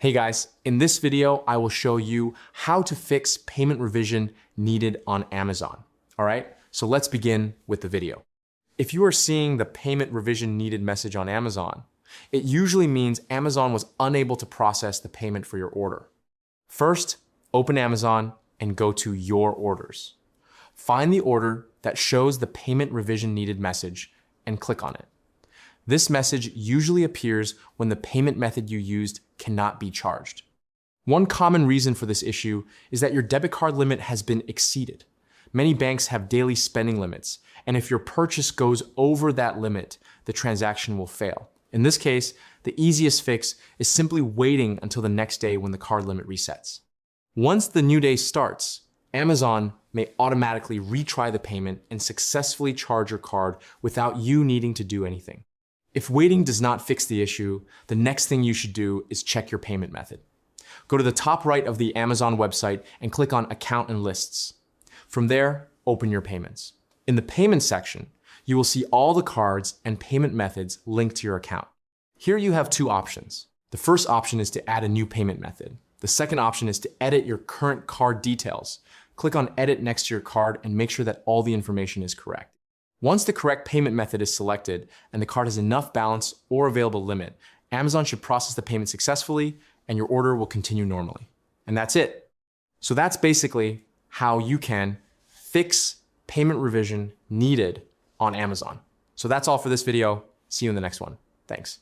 Hey guys, in this video, I will show you how to fix payment revision needed on Amazon. All right, so let's begin with the video. If you are seeing the payment revision needed message on Amazon, it usually means Amazon was unable to process the payment for your order. First, open Amazon and go to Your Orders. Find the order that shows the payment revision needed message and click on it. This message usually appears when the payment method you used cannot be charged. One common reason for this issue is that your debit card limit has been exceeded. Many banks have daily spending limits, and if your purchase goes over that limit, the transaction will fail. In this case, the easiest fix is simply waiting until the next day when the card limit resets. Once the new day starts, Amazon may automatically retry the payment and successfully charge your card without you needing to do anything. If waiting does not fix the issue, the next thing you should do is check your payment method. Go to the top right of the Amazon website and click on Account and Lists. From there, open your payments. In the Payments section, you will see all the cards and payment methods linked to your account. Here you have two options. The first option is to add a new payment method. The second option is to edit your current card details. Click on Edit next to your card and make sure that all the information is correct. Once the correct payment method is selected and the card has enough balance or available limit, Amazon should process the payment successfully and your order will continue normally. And that's it. So that's basically how you can fix payment revision needed on Amazon. So that's all for this video. See you in the next one. Thanks.